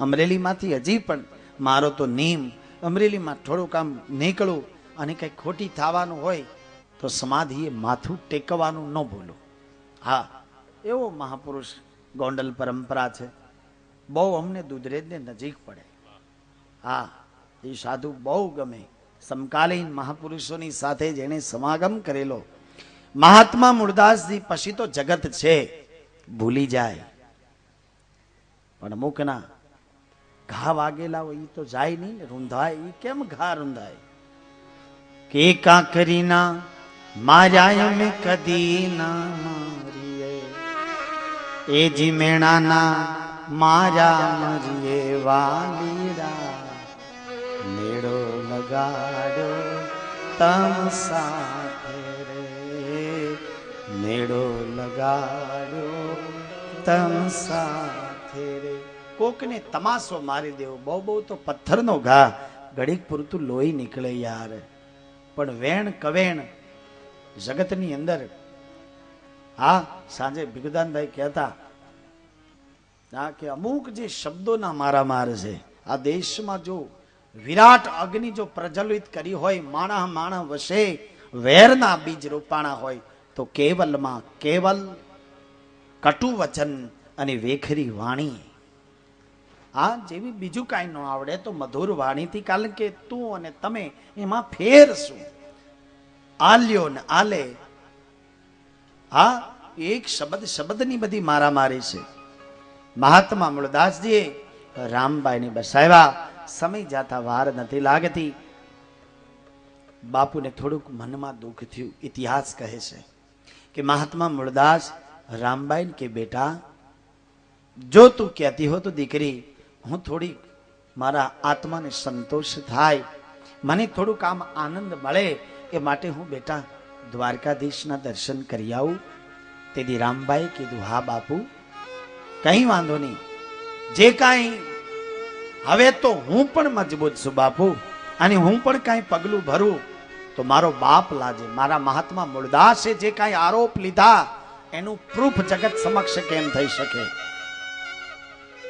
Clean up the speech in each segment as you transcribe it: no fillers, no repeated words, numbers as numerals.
અમરેલીમાંથી હજી પણ મારો તો નેમ અમરેલીમાં થોડુંક આમ નીકળું અને કંઈક ખોટી થવાનું હોય તો સમાધિએ માથું ટેકવાનું ન ભૂલું. હા, એવો મહાપુરુષ ગોંડલ પરંપરા છે. બહુ અમને દુધરેજને નજીક પડે. હા, એ સાધુ બહુ ગમે. સમકાલીન મહાપુરુષોની સાથે જેને સમાગમ કરેલો, મહાત્મા મૂળદાસજી પછી તો જગત છે ભૂલી જાય, પણ અમુકના ઘા વાગેલા હોય એ તો જાય નહીં ને, રૂંધાય. એ કેમ ઘા રૂંધાય? કે કાંકરીના માર્યા મેં કદી ના મારીએ, એ જી મેણાના માર્યા મરીએ વાલીડા, મેળો લગાડ્યો તમ સાથે રે, મેળો લગાડ્યો તમ સાથે રે. કોકને તમાશો મારી દેવો, બહુ બહુ તો પથ્થરનો ઘા, ઘડીક પૂરતું લોહી નીકળે યાર. પણ વેણ કવેણ જગતની અંદર. હા, સાંજે ભીખુદાનભાઈ કહેતા કે અમુક જે શબ્દોના મારામાર છે આ દેશમાં, જો વિરાટ અગ્નિ જો પ્રજ્વલિત કરી હોય, માણસ માણસ વસે વેરના બીજ રોપાણા હોય, તો કેવલમાં કેવલ કટુ વચન અને વેખરી વાણી. હા, જેવી બીજું કાંઈ ન આવડે તો મધુર વાણીથી, કારણ કે તું અને તમે એમાં ફેર શું? આલ્યો ને આલે. હા, એક શબ્દની બધી મારામારી છે. મહાત્મા મૂળદાસજીએ રામબાઈને બસાવ્યા. સમય જાતા વાર નથી લાગતી. બાપુને થોડુંક મનમાં દુઃખ થયું. ઇતિહાસ કહે છે કે મહાત્મા મૂળદાસ રામબાઈને કે બેટા, જો તું કહેતી હો તો દીકરી, હું થોડી મારા આત્માને સંતોષ થાય, મને થોડુંક આમ આનંદ મળે, એ માટે હું બેટા દ્વારકાધીશના દર્શન કરી આવું. તેથી રામબાઈ કીધું, હા બાપુ, કઈ વાંધો નહીં. જે કાંઈ હવે તો હું પણ મજબૂત છું બાપુ, અને હું પણ કાંઈ પગલું ભરું તો મારો બાપ લાજે. મારા મહાત્મા મૂળદાસે જે કાંઈ આરોપ લીધા એનું પ્રૂફ જગત સમક્ષ કેમ થઈ શકે?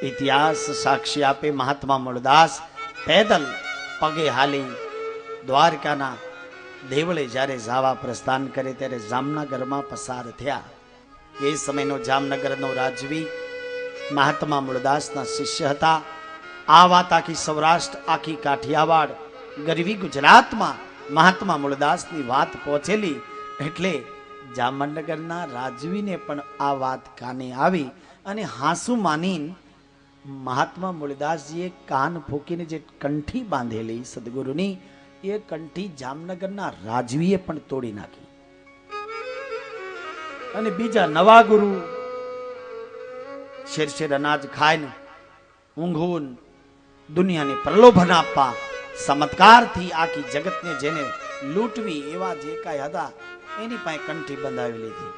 ઇતિહાસ સાક્ષી આપે. મહાત્મા મૂળદાસ પેદલ પગે હાલી દ્વારકાના દેવળે જ્યારે જવા પ્રસ્થાન કરે ત્યારે જામનગરમાં પસાર થયા. એ સમયનો જામનગરનો રાજવી મહાત્મા મૂળદાસના શિષ્ય હતા. આ વાત આખી સૌરાષ્ટ્ર, આખી કાઠિયાવાડ, ગરવી ગુજરાતમાં મહાત્મા મૂળદાસની વાત પહોંચેલી. એટલે જામનગરના રાજવીને પણ આ વાત કાને આવી, અને હાંસુ માની મહાત્મા મૂળદાસજીએ કાન ફૂકીને જે કંઠી બાંધેલી સદગુરુની, એ કંઠી જામનગરના રાજવીએ પણ તોડી નાખી. અને બીજા નવા ગુરુ શેર અનાજ ખાઈને ઊંઘવું, દુનિયાને પ્રલોભન આપવા, ચમત્કારથી આખી જગતને જેને લૂંટવી, એવા જે કાંઈ હતા એની પાસે કંઠી બંધાવી લીધી.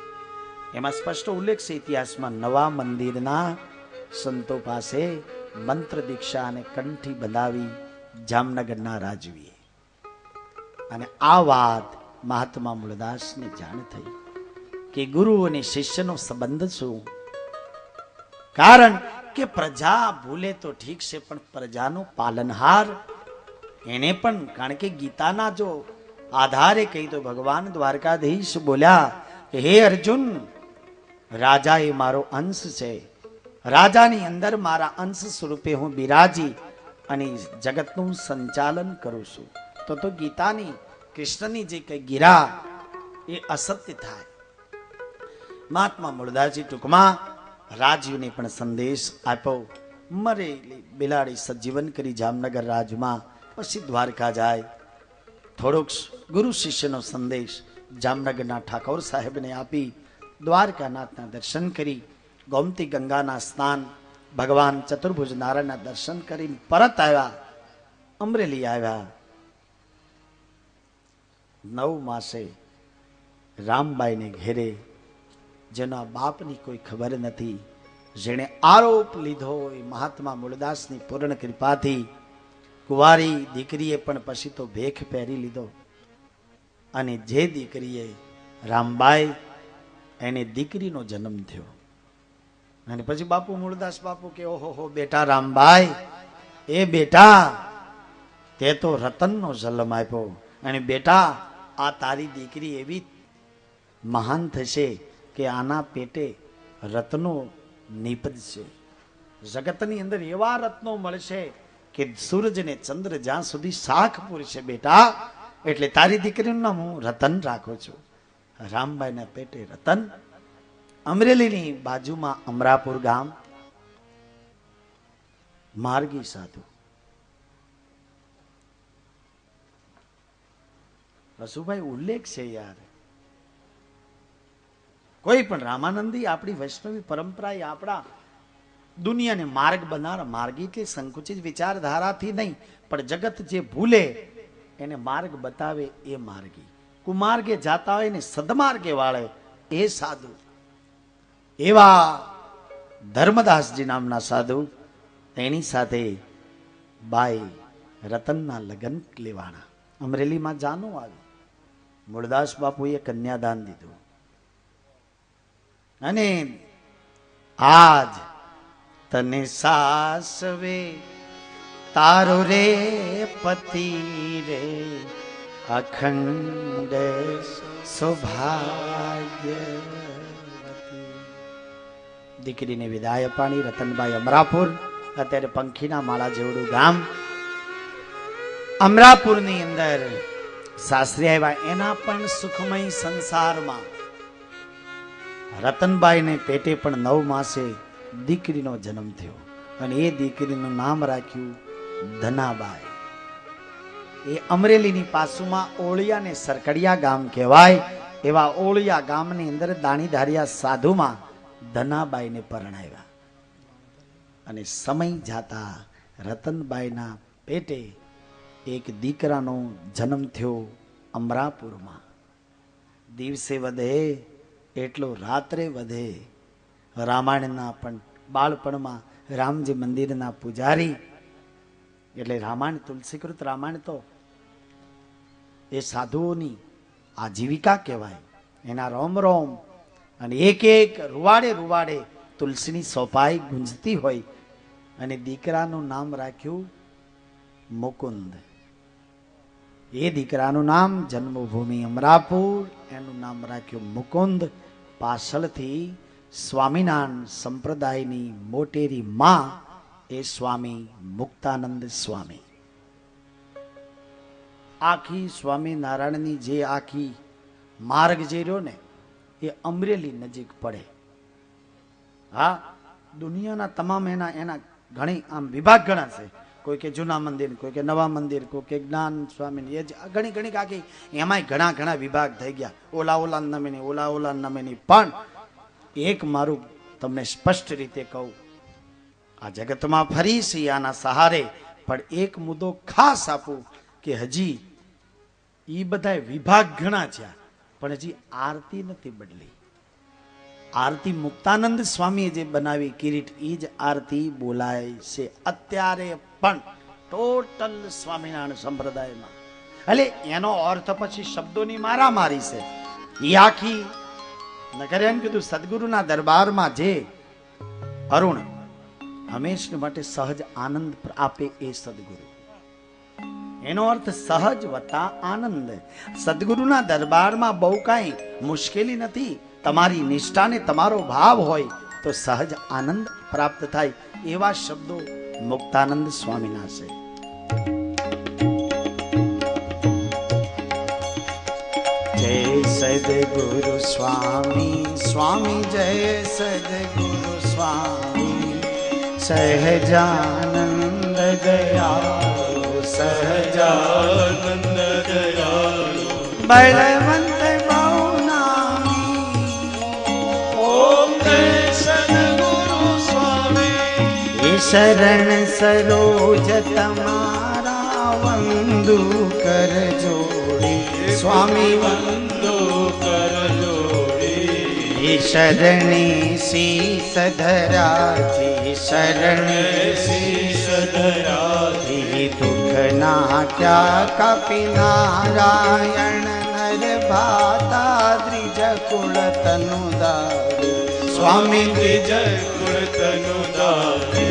એમાં સ્પષ્ટ ઉલ્લેખ છે ઇતિહાસમાં, નવા મંદિરના સંતો પાસે મંત્ર દીક્ષા અને કંઠી બંધાવી જામનગરના રાજવીએ. અને આ વાત મહાત્મા મૂળદાસને જાણ થઈ કે ગુરુ અને શિષ્યનો સંબંધ શું? કારણ કે પ્રજા ભૂલે તો ઠીક છે, પણ પ્રજાનો પાલનહાર એને પણ, કારણ કે ગીતાના જો આધારે કહી તો ભગવાન દ્વારકાધીશ બોલ્યા કે હે અર્જુન, રાજા એ મારો અંશ છે, રાજાની અંદર મારા અંશ સ્વરૂપે હું બિરાજી અને જગતનું સંચાલન કરું છું. તો ગીતાની, કૃષ્ણની જે કઈ ગીરા એ અસત્ય થાય. મહાત્મા મૂળદાસજી ટૂંકમાં રાજ્યને પણ સંદેશ આપ્યો. મરેલી બિલાડી સજીવન કરી જામનગર રાજમાં, પછી દ્વારકા જાય. થોડોક ગુરુ શિષ્યનો સંદેશ જામનગરના ઠાકોર સાહેબને આપી દ્વારકાનાથના દર્શન કરી, ગોમતી ગંગાના સ્નાન, ભગવાન ચતુર્ભુજ નારાયણના દર્શન કરીને પરત આવ્યા. અમરેલી આવ્યા. 9 માસે રામબાઈને ઘેરે, જેના બાપની કોઈ ખબર નથી, જેણે આરોપ લીધો એ મહાત્મા મૂળદાસની પૂર્ણ કૃપાથી કુંવારી દીકરીએ પણ પછી તો ભેખ પહેરી લીધો. અને જે દીકરીએ રામબાઈ, એને દીકરીનો જન્મ થયો. અને પછી બાપુ મૂળદાસ બાપુ કે ઓહો હો બેટા રામભાઈ, એ બેટા તે તો રતનનો જન્મ આપ્યો, અને બેટા આ તારી દીકરી એવી મહાન થશે કે આના પેટે રત્નો નીપજશે. જગતની અંદર એવા રત્નો મળશે કે સૂરજ ને ચંદ્ર જ્યાં સુધી શાખ પૂરશે બેટા, એટલે તારી દીકરીનું નામ હું રતન રાખું છું. રામભાઈના પેટે રતન. અમરેલીની બાજુમાં અમરાપુર ગામ, માર્ગી સાધુ રસુભાઈ ઉલ્લેખ છે યાર. કોઈ પણ રામાનંદી આપણી વૈષ્ણવી પરંપરા એ આપણા દુનિયાને માર્ગ બનાવનાર માર્ગી કે સંકુચિત વિચારધારાથી નહીં, પણ જગત જે ભૂલે એને માર્ગ બતાવે એ માર્ગી. કુમાર્ગે જાતા હોય ને સદમાર્ગે વાળે એ સાધુ. એવા ધર્મદાસજી નામના સાધુ, તેની સાથે બાઈ રતનના લગ્ન લેવાના. અમરેલીમાં જાનું આવ્યું. મૂળદાસ બાપુએ કન્યાદાન દીધું, અને આજ તને સાસવે તારો રે પતિ રે અખંડ સૌભાગ્ય. દીકરીને વિદાય અપાણી. રતનભાઈ અમરાપુર, અત્યારે પંખીના માળા જેવડું ગામ. અમરાપુરની અંદર સાસરી આવ્યા. એના પણ સુખમય સંસારમાં રતનભાઈને પેટે પણ 9 માસે દીકરીનો જન્મ થયો, અને એ દીકરીનું નામ રાખ્યું ધનાબાઈ. એ અમરેલીની પાસુમાં ઓળિયા ને સરકડિયા ગામ કહેવાય. એવા ઓળિયા ગામની અંદર દાણીધારિયા સાધુમાં ધનાબાઈને પરણાવ્યા. અને સમય જાતા રતનબાઈના પેટે એક દીકરાનો જન્મ થયો અમરાપુરમાં. દિવસે વધે એટલો રાત્રે વધે. રામાયણના પણ બાળપણમાં રામજી મંદિરના પૂજારી, એટલે રામાયણ તુલસીકૃત રામાયણ તો એ સાધુઓની આજીવિકા કહેવાય. એના રોમ રોમ અને એક એક રૂવાડે રૂવાડે તુલસીની સોપાઈ ગુંજતી હોય. અને દીકરાનું નામ રાખ્યું મુકુંદ. એ દીકરાનું નામ જન્મભૂમિ અમરાપુર, એનું નામ રાખ્યું મુકુંદ. પાછળથી સ્વામિનારાયણ સંપ્રદાયની મોટેરી માં એ સ્વામી મુક્તાનંદ સ્વામી. આખી સ્વામિનારાયણની જે આખી માર્ગ જે રહ્યો ને એ અમરેલી નજીક પડે. હા, દુનિયાના તમામ એના ઘણી આમ વિભાગ ઘણા છે. કોઈ કે જૂના મંદિર, કોઈ કે નવા મંદિર, કોઈ કે જ્ઞાન સ્વામી, એ ઘણી ઘણી આખી એમાંય ઘણા વિભાગ થઈ ગયા. ઓલા નમેની, ઓલા નમેની. પણ એક મારું તમને સ્પષ્ટ રીતે કહું, આ જગતમાં ફરી છે આના સહારે, પણ એક મુદ્દો ખાસ આપું કે હજી એ બધા વિભાગ ઘણા છે, પણ હજી આરતી નથી બદલી. આરતી મુક્તાનંદ સ્વામીએ જે બનાવી કિરીટ, એ જ આરતી બોલાય છે અત્યારે પણ ટોટલ સ્વામિનારાયણ સંપ્રદાયમાં. એટલે એનો અર્થ પછી શબ્દોની મારામારી છે. એ આખી નકરે એમ કીધું, સદગુરુના દરબારમાં જે અરુણ હંમેશ માટે સહજ આનંદ આપે એ સદગુરુ. એનો અર્થ સહજ વત્તા આનંદ. સદગુરુના દરબારમાં બહુ કાંઈ મુશ્કેલી નથી. તમારી નિષ્ઠાને તમારો ભાવ હોય તો સહજ આનંદ પ્રાપ્ત થાય. એવા શબ્દો મુક્તાનંદ સ્વામીના છે. જય સદગુરુ સ્વામી, સ્વામી જય સદગુરુ સ્વામી. સહજાનંદ દયાળુ, સહજાનંદ દયાળુ, બળવંત શરણ સરોજ તમારા વંદુ કર જોડી. સ્વામી વંદુ કર જોડી. શરણી શીસ ધરાજી, શરણી શીસ ધરાજી. દુઃખ નાટ્યા કપિ નારાયણ નર ભાતા દ્વિજ કુળ તનુદારી. સ્વામી જય કુળતનુ દારે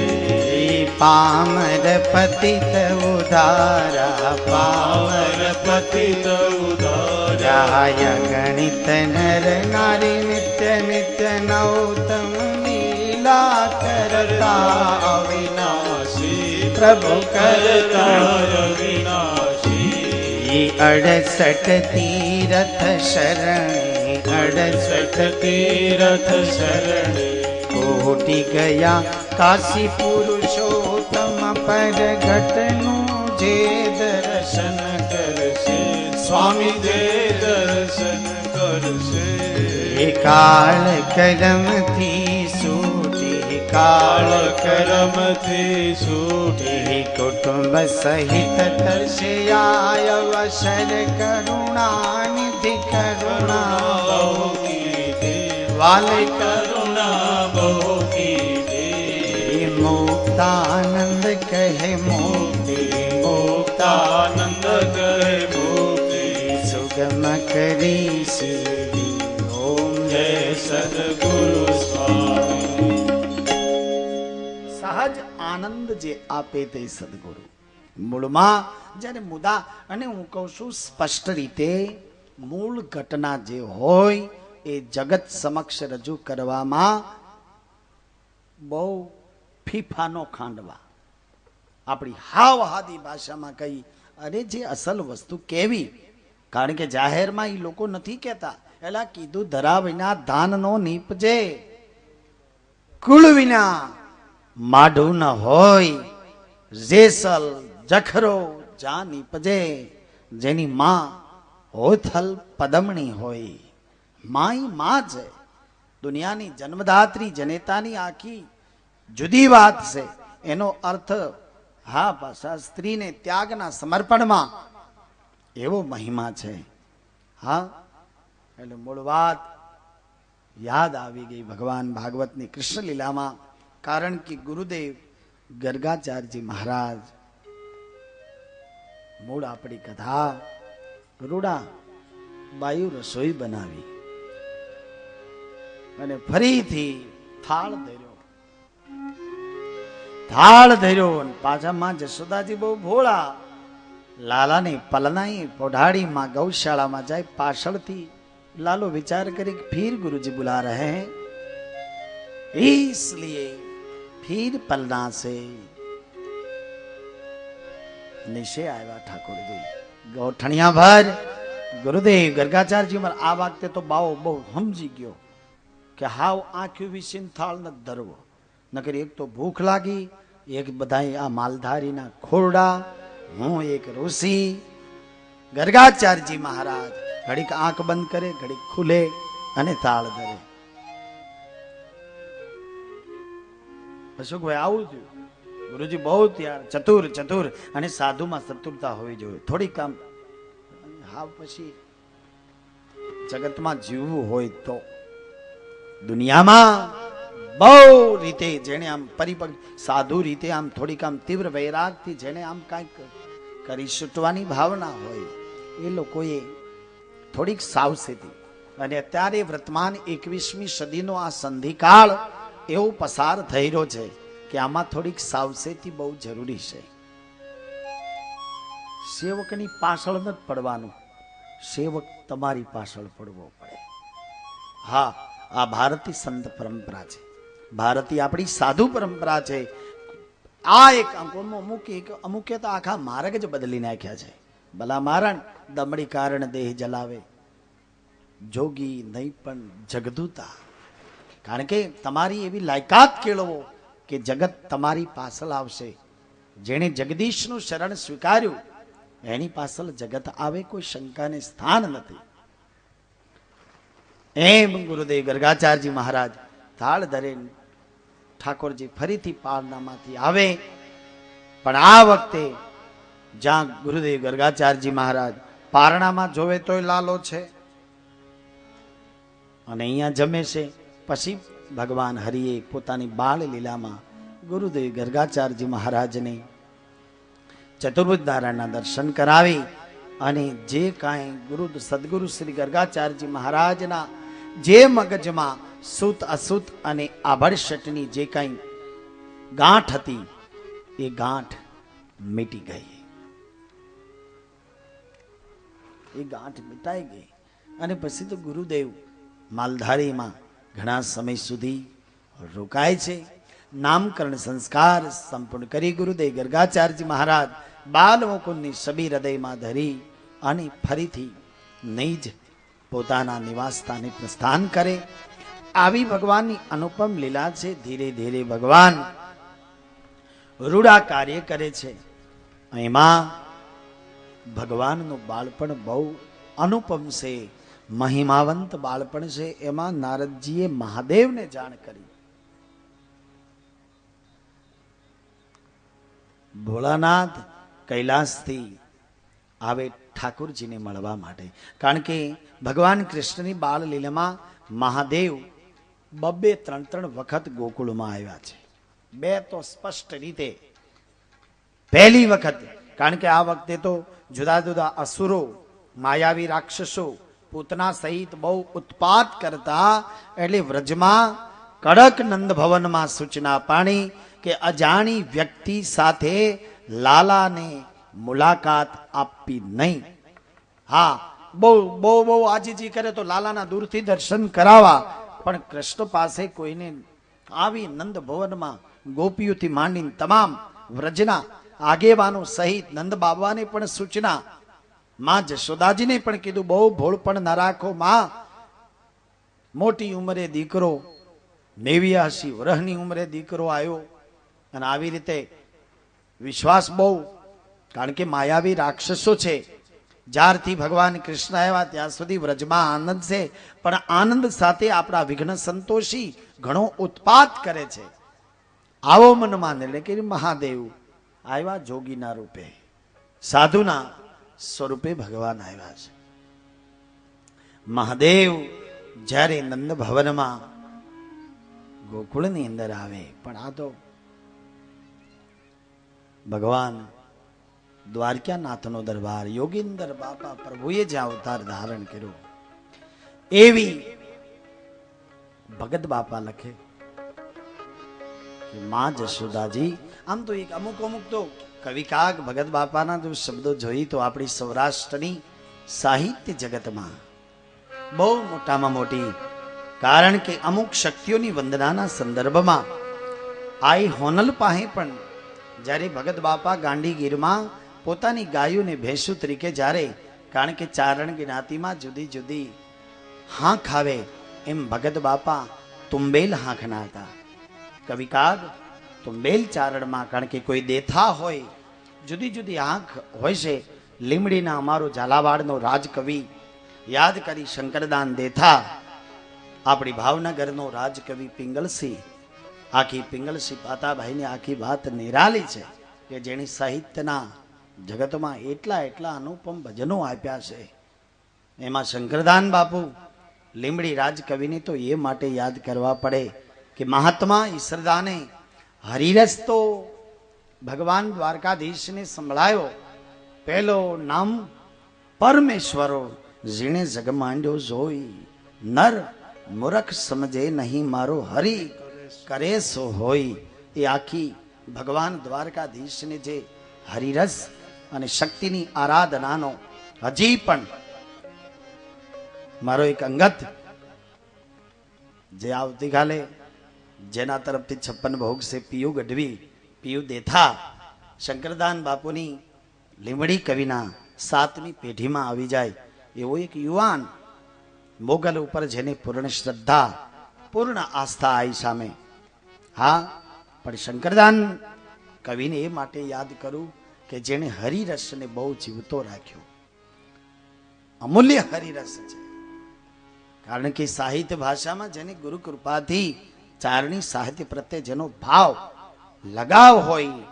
પામર પતિત ઉધારા પામર પતિત ઉધારા રાય ગણિત નર નારી નિત્ય નિત્ય નૌતમ લીલા કરતા અવિનાશી પ્રભુ કરતા અવિનાશી 68 તીરથ શરણે 68 તીરથ શરણે કોટી ગયા કાશી પુરુષોત્તમ પર ઘટનું જે દર્શન કરશે સ્વામી જે દર્શન કરશે કાળ કરમથી છૂટી કાળ કરમથી છૂટી કુટુંબ સહિત દર્શે આય અવસર કરુણાનિધિ કરુણા બહુ કીધી વાલે કરુણા બહુ કીધી મુક્તાનંદ કહે મુક્તિ મુક્તાનંદ કહે મુક્તિ સુગમ કરી શિરડી ઓમ જય સદગુરુ સ્વામી સહજ આનંદ જે આપે તે સદગુરુ મૂળમાં જ્યારે મુદા અને હું કહું છું સ્પષ્ટ રીતે મૂળ ઘટના જે હોય એ જગત સમક્ષ રજૂ કરવામાં બહુ ફીફાનો ખાંડવા આપણી હાવ હાદી ભાષામાં કહી અરે જે અસલ વસ્તુ કેવી કારણ કે જાહેરમાં એ લોકો નથી કહેતા એલા કીધું ધરા વિના ધાન નો નીપજે કુળ વિના માઢું ન હોય જેસલ જખરો જા નીપજે જેની માં હોથલ પદમણી હોય માઈ માં છે દુનિયાની જન્મદાત્રી જનેતાની આખી જુદી વાત છે એનો અર્થ હા પાછા સ્ત્રીને ત્યાગના સમર્પણમાં એવો મહિમા છે હા એટલે મૂળ વાત યાદ આવી ગઈ ભગવાન ભાગવતની કૃષ્ણ લીલામાં કારણ કે ગુરુદેવ ગર્ગાચાર્યજી મહારાજ મૂળ આપણી કથા રૂડા બાયુ રસોઈ બનાવી અને ફરીથી થાળ ધર્યો પાછા માં જશોદાજી બહુ ભોળા લાલાને પલનાઈ પોઢાડી માં ગૌશાળામાં જાય પાછળથી लालो विचार करे फिर गुरुजी बुला रहे हैं इसलिए फिर पलना से निशे आया ठाकुर जी गौठणिया भर गुरुदेव गर्गाचार्य जी आ वखते तो बाओ बहु समझी गयो कि हाव आंख्यू विषय थाल न धरवो नकर एक तो भूख लागी एक बधाई आ मालधारी ना खोरडा हूँ एक ऋषि गर्गाचार्य जी महाराज घड़ीक आंख बंद करे घड़ीक खुले અને તાળ ધરે અશોકભાઈ આવું થયું ગુરુજી બહુ યાર ચતુર અને સાધુમાં ચતુરતા હોવી જોઈએ થોડી કામ હા પછી જગતમાં જીવવું હોય તો દુનિયામાં બહુ રીતે જેને આમ પરિપક્વ સાધુ રીતે આમ થોડીક આમ તીવ્ર વૈરાગથી જેને આમ કાંઈક કરી છૂટવાની ભાવના હોય એ લોકોએ થોડીક સાવચેતી અને અત્યારે વર્તમાન 21મી સદીનો આ સંધિકાળ એવો પસાર થઈ રહ્યો છે કે આમાં થોડીક સાવચેતી બહુ જરૂરી છે સેવકની પાછળ નથી પડવાનું સેવક તમારી પાછળ પડવો પડે હા આ ભારતીય સંત પરંપરા છે ભારતીય આપણી સાધુ પરંપરા છે આ એક અમુકે તો આખા માર્ગ જ બદલી નાખ્યા છે ભલા મારણ દમડી કારણ દેહ જલાવે જોગી નહીં પણ જગદૂતા કારણ કે તમારી એવી લાયકાત કેળવો કે જગત તમારી પાછળ આવશે જેણે જગદીશનું શરણ સ્વીકાર્યું એની પાછળ જગત આવે કોઈ શંકાને સ્થાન નથી એમ ગુરુદેવ ગર્ગાચાર્યજી મહારાજ થાળ ધરે ઠાકોરજી ફરીથી પારણામાંથી આવે પણ આ વખતે જ્યાં ગુરુદેવ ગર્ગાચાર્યજી મહારાજ પારણામાં જોવે તોય લાલો છે અને અહીંયા જમે છે પછી ભગવાન હરિએ પોતાની બાળ લીલામાં ગુરુદેવ ગર્ગાચાર્યજી મહારાજને ચતુર્ભુજ નારાયણના દર્શન કરાવી અને જે કાંઈ સદગુરુ શ્રી ગર્ગાચાર્યજી મહારાજના જે મગજમાં સૂત અસૂત અને આભડશટની જે કાંઈ ગાંઠ હતી એ ગાંઠ મીટી ગઈ. એ ગાંઠ મિટાઈ ગઈ. અને પછી તો ગુરુદેવ માલધારીમાં ઘણા સમય સુધી રોકાય છે. નામકરણ સંસ્કાર સંપૂર્ણ કરી ગુરુદેવ ગર્ગાચાર્યજી મહારાજ બાલમુકુંદની છબી હૃદયમાં ધરી અને ફરીથી નિજ પોતાના નિવાસ સ્થાને પ્રસ્થાન કરે. આવી ભગવાનની અનુપમ લીલા છે. ધીરે ધીરે ભગવાન રૂડા કાર્ય કરે છે. એમાં ભગવાનનું બાળપણ બહુ અનુપમ છે, મહિમાવંત બાળપણ છે. એમાં નારદજીએ મહાદેવને જાણ કરી. ભોળાનાથ કૈલાસથી આવે ઠાકુરજીને મળવા માટે. કારણ કે ભગવાન કૃષ્ણની બાળ લીલામાં મહાદેવ બબ્બે 3 વખત ગોકુળમાં આવ્યા છે. 2 તો સ્પષ્ટ રીતે પહેલી વખત, કારણ કે આ વખતે તો જુદા જુદા અસુરો, માયાવી રાક્ષસો પૂતના સહિત બહુ ઉત્પાત કરતા, એટલે વ્રજમાં કડક નંદ ભવનમાં સૂચના પાણી કે અજાણી વ્યક્તિ સાથે લાલાને મુલાકાત આપવી નહીં. હા, બહુ બહુ બહુ આજીજી કરે તો લાલાના દૂરથી દર્શન કરાવવા, પણ કૃષ્ણ પાસે કોઈને આવી નંદ ભવનમાં ગોપીઓથી માંડીને તમામ વ્રજના આગેવાનો સહિત નંદ બાબાને પણ સૂચના. માં જશોદાજીને પણ કીધું બહુ ભોળપણ ના રાખો માં. મોટી ઉંમરે દીકરો, 89 વર્ષની ઉંમરે દીકરો આવ્યો અને આવી રીતે વિશ્વાસ બહુ, કારણ કે માયાવી રાક્ષસો છે. જ્યારથી ભગવાન કૃષ્ણ આવ્યા ત્યાં સુધી વ્રજમાં આનંદ છે, પણ આનંદ સાથે આપણા વિઘ્ન સંતોષી ઘણો ઉત્પાત કરે છે. આવો મનમાં નિર્ણય કે મહાદેવ આવ્યા જોગીના રૂપે, સાધુના સ્વરૂપે ભગવાન આવ્યા છે. મહાદેવ જ્યારે નંદ ભવનમાં ગોકુળની અંદર આવે, પણ આ તો ભગવાન દ્વારકાનાથનો દરબાર, યોગીંદર બાપા પ્રભુએ જે અવતાર ધારણ કર્યો, એવી ભગત બાપા લખે કે માં જશોદાજી. આમ તો એક અમુક તો કવિકાગ ભગત બાપાના જો શબ્દો જોઈ તો આપણી સૌરાષ્ટ્રની સાહિત્ય જગતમાં બહુ મોટામાં મોટી, કારણ કે અમુક શક્તિઓની વંદનાના સંદર્ભમાં આઈ હોનલ પાસે પણ જ્યારે ભગત બાપા ગાંડીગીરમાં પોતાની ગાયોને ભેંસુ તરીકે જ્યારે, કારણ કે ચારણ જ્ઞાતિમાં જુદી જુદી હાંખ આવે, એમ ભગત બાપા તુંબેલ હાંખના હતા. કવિકાગ તુંબેલ ચારણમાં, કારણ કે કોઈ દેથા હોય, જુદી જુદી આંખ હોય છે. લીમડીના અમારો ઝાલાવાડનો રાજકવિ યાદ કરી શંકરદાન દેથા, આપણી ભાવનગરનો રાજકવિ પિંગલસિંહ, આખી પિંગલસિંહ પાતાભાઈની આખી વાત નિરાલી છે કે જેની સાહિત્યના જગતમાં એટલા અનુપમ ભજનો આપ્યા છે. એમાં શંકરદાન બાપુ લીમડી રાજકવિને તો એ માટે યાદ કરવા પડે કે મહાત્મા ઈશ્વરદાને હરિરસ તો ભગવાન દ્વારકાધીશને સંભળાયો. પહેલો નામ પરમેશ્વરો જીણે જગમાંડ્યો જોઈ, નર મૂરખ સમજે નહીં મારો હરિ કરે સો હોય. એ આખી ભગવાન દ્વારકાધીશને જે હરિરસ અને શક્તિની આરાધનાનો હજી પણ મારો એક અંગત જે આવતીકાલે જેના તરફથી 56 ભોગ છે, પિયુ ગઢવી, પિયુ દેથા, શંકરદાન બાપુની લીમડી કવિના 7મી પેઢીમાં આવી જાય એવો એક યુવાન મોગલ ઉપર જેને પૂર્ણ શ્રદ્ધા, પૂર્ણ આસ્થા આવી સામે. હા, પણ શંકરદાન કવિને એ માટે યાદ કરું કે જેને હરિરસને બહુ જીવતો રાખ્યો. અમૂલ્ય હરિરસ છે, કારણ કે સાહિત્ય ભાષામાં જેને ગુરુ કૃપાથી ચારણી સાહિત્ય પ્રત્યે જેનો ભાવ, લગાવ હોય,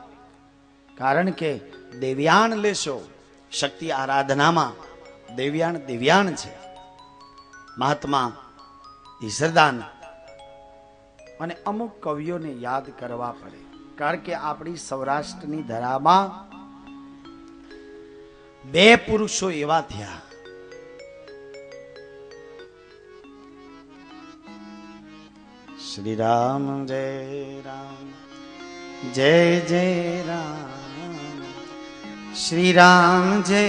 કારણ કે દેવ્યાણ લેશો, શક્તિ આરાધનામાં દેવ્યાણ છે. મહાત્મા ઈશ્વરદાન અને અમુક કવિઓને યાદ કરવા પડે, કારણ કે આપણી સૌરાષ્ટ્રની ધરામાં 2 પુરુષો એવા થયા શ્રી રામ જય રામ જય જય રામ શ્રી રામ જય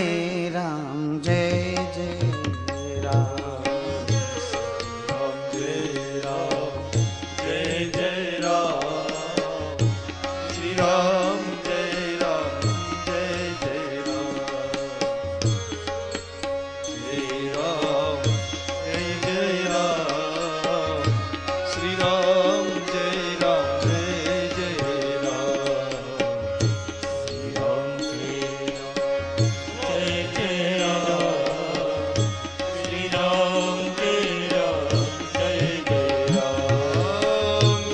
રામ જય જય રામ રામ જય રામ જય જય રામ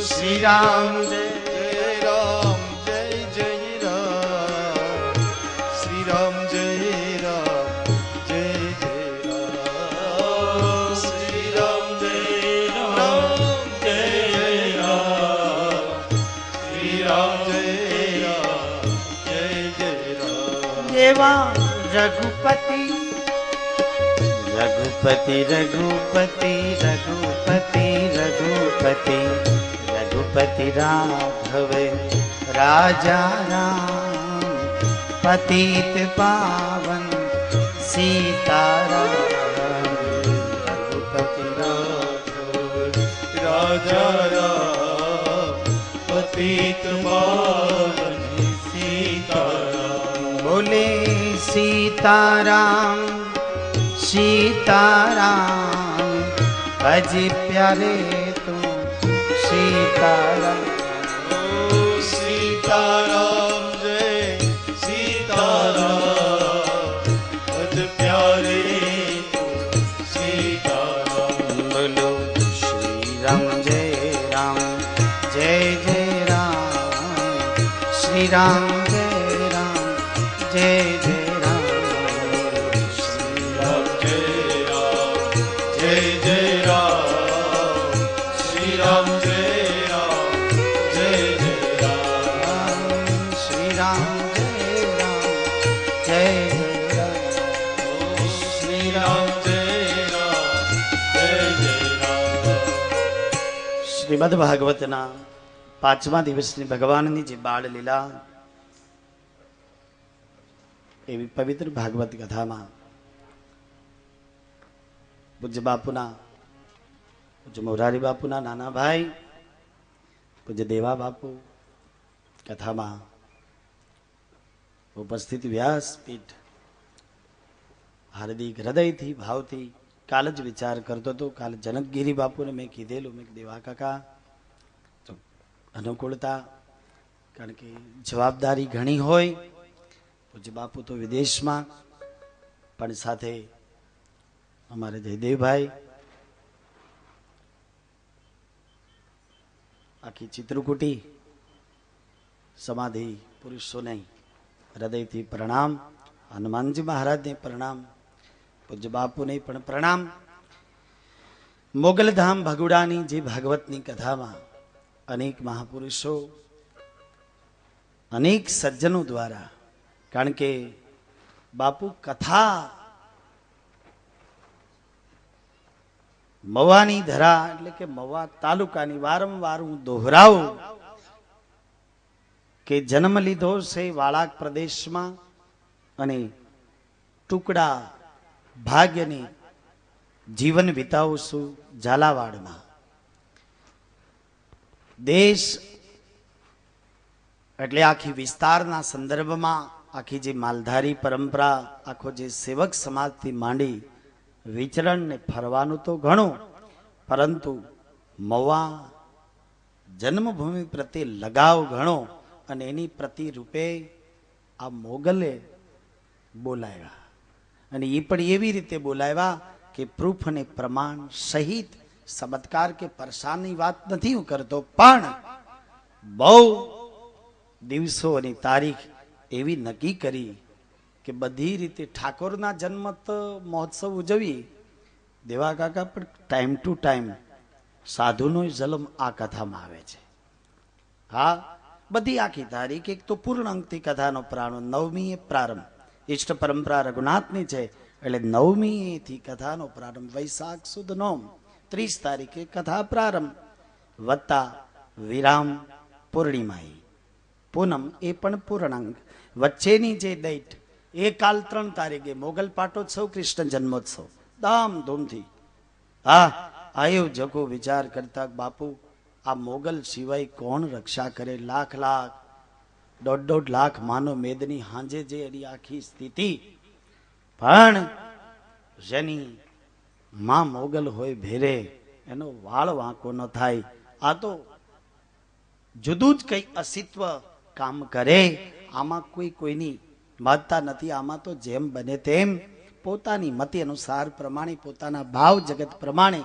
શ્રી રામ જય રામ જય જય રામ શ્રી રામ જય રામ જય જય રામ શ્રી રામ જય રામ જય જય રામ દેવા રઘુપતિ રઘુપતિ રઘુપતિ રઘુપતિ રઘુપતિ रघुपति राघव राजा राम पतित पावन सीताराम रघुपति राघव राजा राम पतित पावन सीताराम बोले सीताराम सीताराम अज प्यारे सीताराम सीताराम जय सीताराम अज प्यारे सीताराम बोलो श्री राम जय राम जय जय राम श्री राम जय राम जय जय राम श्री राम जय राम जय जय राम श्री राम શ્રીમદ ભાગવતના 5મા દિવસની ભગવાનની જે બાળ લીલા એવી પવિત્ર ભાગવત કથામાં પૂજ્ય બાપુના પૂજ્ય મોરારી બાપુના નાના ભાઈ પૂજ્ય દેવા બાપુ કથામાં ઉપસ્થિત વ્યાસપીઠ હાર્દિક હૃદયથી ભાવથી કાલ જ વિચાર કરતો હતો. કાલે જનકગીરી બાપુને મેં કીધેલું, મેં દેવા કાકા તો અનુકૂળતા, કારણ કે જવાબદારી ઘણી હોય. પૂજ્ય બાપુ તો વિદેશમાં, પણ સાથે અમારે જયદેવભાઈ આખી ચિત્રકૂટી સમાધિ પુરુષોને હૃદયથી પ્રણામ. હનુમાનજી મહારાજને પ્રણામ, પૂજ્ય બાપુને પણ પ્રણામ. મોગલધામ ભગુડાની જે ભાગવતની કથામાં અનેક મહાપુરુષો, અનેક સજ્જનો દ્વારા, કારણ કે બાપુ કથા મવાની ધરા એટલે કે મવા તાલુકાની વારંવાર હું દોહરાવું કે જન્મ લીધો છે વાળાક પ્રદેશમાં અને ટુકડા ભાગ્યની જીવન વિતાવશું ઝાલાવાડમાં. દેશ એટલે આખી વિસ્તારના સંદર્ભમાં આખી જે માલધારી પરંપરા, આખો જે સેવક સમાજથી માંડી વિચરણ ને ફરવાનું તો ઘણું, પરંતુ મવા જન્મભૂમિ પ્રત્યે લગાવ ઘણો, અને એની પ્રતિરૂપે આ મોગલે બોલાવ્યા. અને એ પણ એવી રીતે બોલાવ્યા કે પ્રૂફ અને પ્રમાણ સહિત, ચમત્કાર કે પરસાની વાત નથી હું કરતો, પણ બહુ દિવસો અને તારીખ એવી નક્કી કરી કે બધી રીતે ઠાકોરના જન્મત મહોત્સવ ઉજવી. દેવા કાકા પણ ટાઈમ ટુ ટાઈમ સાધુનો જન્મ આ કથામાં આવે છે. હા, બધી આખી તારીખ એક તો પૂર્ણાંકથી કથાનો પ્રારંભ, 9મી એ પ્રારંભ, ઇષ્ટ પરંપરા રઘુનાથની છે એટલે 9મી થી કથાનો પ્રારંભ. વૈશાખ સુદ નોમ 30 તારીખે કથા પ્રારંભ. વત્તા વિરામ પૂર્ણિમાઈ. પૂનમ એ પણ પૂર્ણાંક. વચ્ચેની જે ડેટ એ કાલ 3 તારીખે મોગલ પાટોત્સવ, કૃષ્ણ જન્મોત્સવ ધામધૂમથી. આયો જગો વિચાર કરતા બાપુ, આ મોગલ સિવાય કોણ રક્ષા કરે? લાખ લાખ 1.5 લાખ માનો મેદની હાંજે જે એની આખી સ્થિતિ, પણ જેની માં મોગલ હોય ભેરે એનો વાળ વાંકો ન થાય. આ તો જુદું જ કઈ અસ્તિત્વ કામ કરે. આમાં કોઈની મતતા નથી. આમાં તો જેમ બને તેમ પોતાની મતિ અનુસાર પ્રમાણે, પોતાના ભાવ જગત પ્રમાણે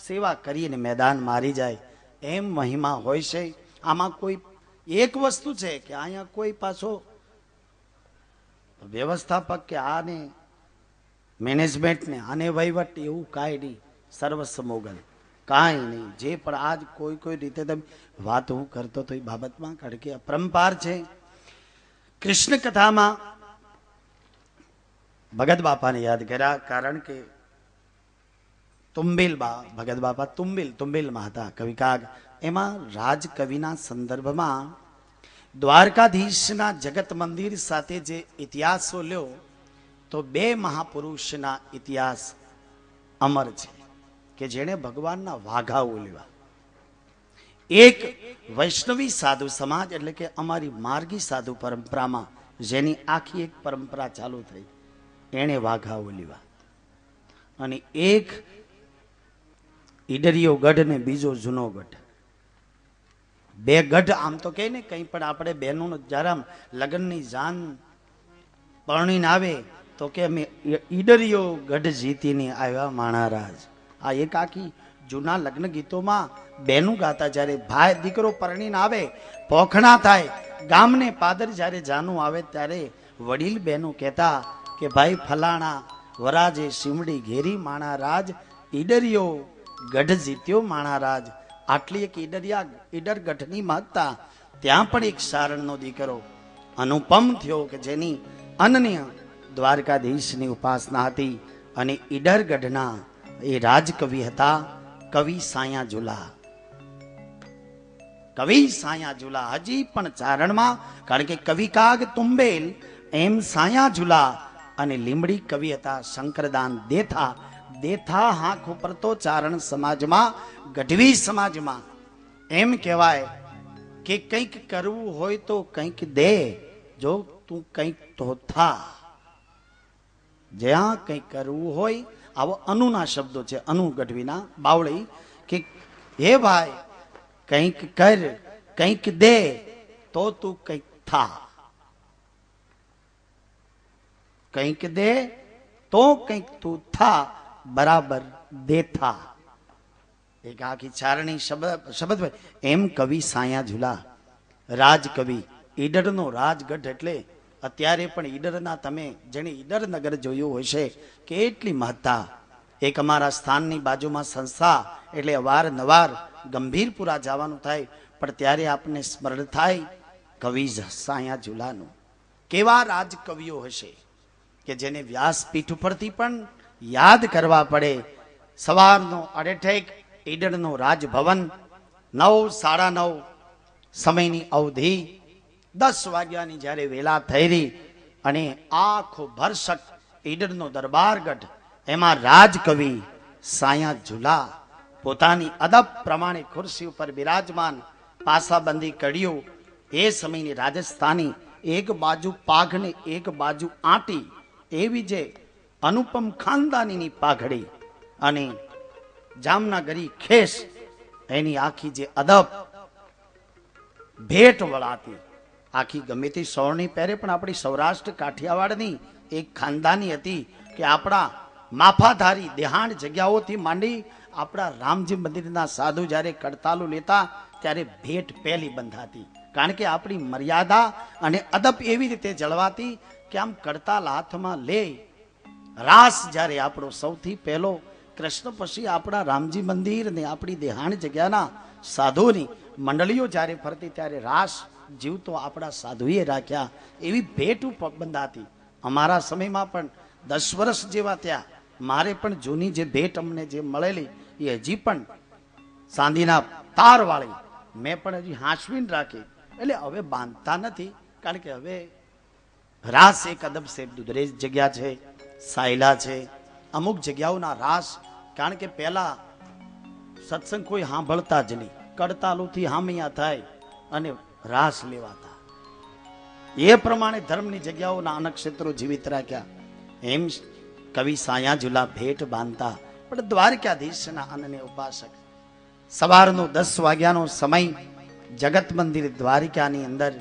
સેવા કરીને મેદાન મારી જાય એમ મહિમા હોય છે. આમાં કોઈ એક વસ્તુ છે કે અહીંયા કોઈ પાછો વ્યવસ્થાપક કે આને મેનેજમેન્ટને આને વહીવટ એવું કાંઈ નહીં. સર્વસ્વ મોગલ કાંઈ નહીં. જે પણ આજ કોઈ રીતે તમે વાત હું કરતો તો એ બાબતમાં, કારણ કે અપરંપાર છે. કૃષ્ણ કથામાં ભગત બાપાને યાદ કર્યા, કારણ કે તુંબિલ ભગત બાપા તુંબિલમાં હતા કવિકાગ. એમાં રાજકવિના સંદર્ભમાં દ્વારકાધીશના જગત મંદિર સાથે જે ઇતિહાસો લ્યો તો 2 મહાપુરુષના ઇતિહાસ અમર છે કે જેણે ભગવાનના વાઘા ઓલવા. એક વૈષ્ણવી સાધુ સમાજ એટલે કે અમારી માર્ગી સાધુ પરંપરામાં જેની આખી એક પરંપરા ચાલુ થઈ, એણે વાઘા ઓલવા. અને એક ઈડરિયો ગઢ ને બીજો જૂનો ગઢ, 2 ગઢ. આમ તો કહે ને કંઈ પણ આપણે બહેનોનું જ્યારે લગ્નની જાન પરણીને આવે તો કે અમે ઈડરિયો ગઢ જીતીને આવ્યા માણારાજ. આ એક આખી જૂના લગ્ન ગીતોમાં બહેનું ગાતા. જ્યારે ભાઈ દીકરો પરણીને આવે, પોખણા થાય, ગામને પાદર જ્યારે જાનું આવે ત્યારે વડીલ બહેનું કહેતા કે ભાઈ ફલાણા વરાજે શિમડી ઘેરી માણારાજ, ઈડરિયો ગઢ જીત્યો માણારાજ. આટલી એક ઈડર ગઢની મહત્તા. ત્યાં પણ એક સારણનો દીકરો અનુપમ થયો કે જેની અનન્ય દ્વારકાધીશની ઉપાસના હતી. અને ઈડર ગઢના એ રાજકવિ હતા કવિ સાયા ઝુલા. કવિ સાયા ઝુલા હજી પણ ચારણમાં, કારણ કે કવિ કાગ તુંબેલ એમ સાયા ઝુલા અને લીમડી કવિ હતા શંકરદાન દેથા. દેથા હાંખ ઉપર તો ચારણ સમાજમાં, ગઢવી સમાજમાં એમ કહેવાય કે કંઈક કરવું હોય તો કંઈક દે, જો તું કંઈક તો થા. જ્યાં કંઈક કરવું હોય, આવો અનુના શબ્દો છે, અનુ ગઢવીના બાવળી, કે હે ભાઈ કંઈક કર, કંઈક દે તો તું કંઈક થા. કંઈક દે તો કંઈક તું થા, બરાબર દેથા. એક આખી ચારણી શબ્દ એમ કવિ સાયા ઝુલા રાજકવિ. ઈડરનો રાજગઢ એટલે અત્યારે પણ ઈડરના, તમે જેને ઈડર નગર જોયું હશે, કેટલી મહત્તા. એક અમારા સ્થાનની બાજુમાં સંસ્થા, એટલે અવારનવાર ગંભીરપુરા જવાનું થાય, પણ ત્યારે આપણને સ્મરણ થાય કવિ સાયા ઝુલાનું. કેવા રાજકવિઓ હશે કે જેને વ્યાસપીઠ ઉપરથી પણ યાદ કરવા પડે. સવારનો અડેઠેક ઈડરનો રાજભવન, 9, 9:30 સમયની અવધિ, 10 વાગ્યાની જ્યારે વેલા થઈ રહી અને આખો ભરસક ઈડરનો દરબારગઢ, એમાં રાજકવિ સાયા ઝુલા પોતાની અદબ પ્રમાણે ખુરશી ઉપર બિરાજમાન, પાસાબંધી કડિયું. એ સમયની રાજસ્થાની, એક બાજુ પાઘને એક બાજુ આંટી, એવી જે અનુપમ ખાનદાનીની પાઘડી અને જામનગરી ખેસ, એની આખી જે અદબ ભેટ વળાતી, આખી ગમે તે સોળની પહેરે, પણ આપણી સૌરાષ્ટ્ર કાઠિયાવાડની એક ખાનદાની હતી કે આપણા માફાધારી દેહાણ જગ્યાઓથી માંડી આપણા રામજી મંદિરના સાધુ જ્યારે કડતાલુ લેતા ત્યારે ભેટ પહેલી બંધાતી. કારણ કે આપણી મર્યાદા અને અદબ એવી રીતે જળવાતી કે આમ કડતાલ હાથમાં લે. રાસ જ્યારે આપણો સૌથી પહેલો, કૃષ્ણ પછી આપણા રામજી મંદિર ને આપણી દેહાણ જગ્યાના સાધુની મંડળીઓ જ્યારે ફરતી ત્યારે રાસ જીવતો આપણા સાધુએ રાખ્યા. એવી ભેટ બંધાતી. અમારા સમયમાં પણ 10 વર્ષ જેવા ત્યાં મારે પણ જૂની જે ભેટ અમને જે મળેલી એ હજી પણ ચાંદીના તાર વાળી મેં પણ હજી હાંસવીને રાખી. એટલે હવે બાંધતા નથી, કારણ કે હવે રાસ એક અદબ છે. દરેક જગ્યા છે, સાયલા છે, અમુક જગ્યાઓના રાસ. કારણ કે પહેલા સત્સંગ કોઈ સાંભળતા જ નહીં, કડતાલુથી હામિયા થાય અને રાસ લેવાતા. એ પ્રમાણે ધર્મની જગ્યાઓના નક્ષત્રો જીવિત રાખ્યા. એમ કવિ સાયાજુલા ભેટ બાંધતા. પણ દ્વારકાધીશના અનન્ય ઉપાસક. સવારનો 10 વાગ્યાનો સમય જગત મંદિર દ્વારિકાની અંદર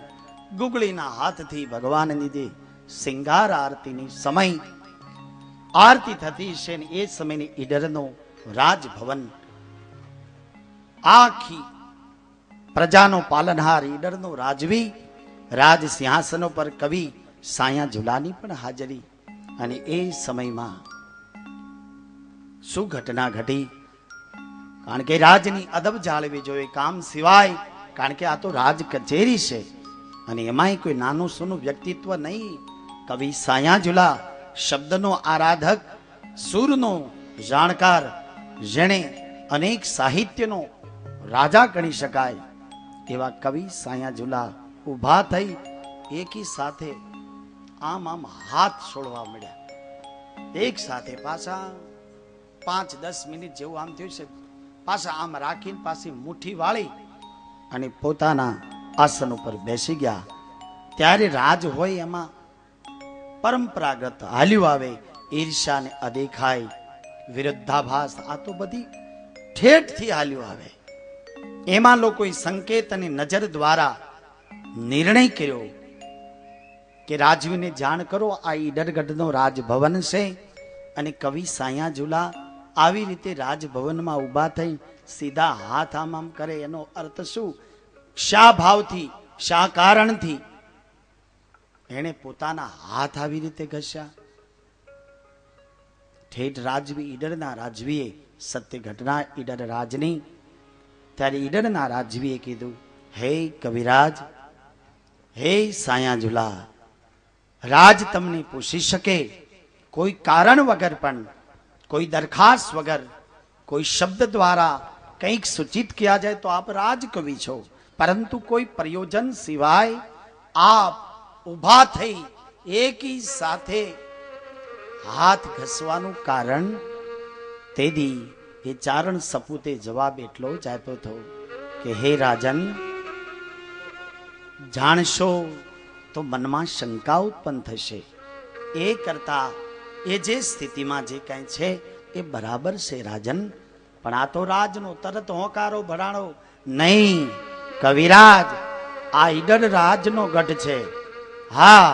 ગુગળીના હાથથી ભગવાનની જે શિંગાર આરતીની સમય આરતી થતી છે ને એ સમયની ઈડરનો રાજભવન આખી પ્રજાનો પાલનહાર ઈડરનો રાજવી રાજ સિંહાસનો પર કવિ સાયાજુલાની પણ હાજરી. અને એ સમયમાં શું ઘટના ઘટી? કારણ કે રાજની અદબ જાળવી જોઈએ, કામ સિવાય. કારણ કે આ તો રાજ કચેરી છે અને એમાંય કોઈ નાનું સૂનું વ્યક્તિત્વ નહીં. કવિ સાયાજુલા શબ્દનો આરાધક, સૂરનો જાણકાર, જેણે અનેક સાહિત્યનો રાજા ગણી શકાય એવા કવિ સાયાજુલા ઊભા થઈ એકી સાથે આમ હાથ છોડવા મળ્યા. એક સાથે પાછા 5-10 મિનિટ જેવું આમ થયું છે, પાછા આમ રાખીને પાછી મુઠ્ઠી વાળી અને પોતાના આસન ઉપર બેસી ગયા. ત્યારે રાજ હોય એમાં પરંપરાગત હાલ્યું આવે, ઈર્ષા ને અદેખાય, વિરુદ્ધાભાસ, આ તો બધી ઠેઠથી હાલ્યું આવે. એમાં લોકોએ સંકેત અને નજર દ્વારા નિર્ણય કર્યો કે રાજવીને જાણ કરો, આ ઈડરગઢનો રાજભવન છે. અને કવિ સાયાજુલા આવી રીતે રાજભવનમાં ઊભા થઈ સીધા હાથ આમ કરે. એનો અર્થ શું? શા ભાવથી, શા કારણથી એને પોતાના હાથ આવી રીતે ઘસ્યા? ઠેઠ રાજવી, ઈડરના રાજવીએ સત્ય ઘટના ઈડર રાજની. ત્યારે ઈડરના રાજવીએ કીધું, હે કવિરાજ, હે સાયાજુલા, રાજ તમને પૂછી શકે કોઈ કારણ વગર પણ, કોઈ દરખાસ્ત વગર, કોઈ શબ્દ દ્વારા કંઈક સૂચિત કિયા જાય તો આપ રાજ કવિ છો. પરંતુ કોઈ પ્રયોજન સિવાય આપ ઊભા થઈ એકી સાથે હાથ ઘસવાનું કારણ? તેદી એ ચારણ સપૂતે જવાબ એટલો જ આપ્યો હતો કે હે રાજન, જાણશો તો મનમાં શંકા ઉત્પન્ન થશે. એ કરતા એ જે સ્થિતિમાં જે કાંઈ છે એ બરાબર છે રાજન, પણ આ તો રાજનો તરત હોંકારો ભરાણો નહીં. કવિરાજ, આ ઈડર રાજનો ગઢ છે. હા,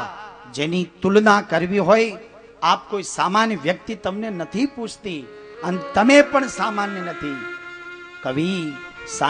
જેની તુલના કરવી હોય, આપ કોઈ સામાન્ય વ્યક્તિ તમને નથી પૂછતી અને તમે પણ સામાન્ય નથી. કવિ સાય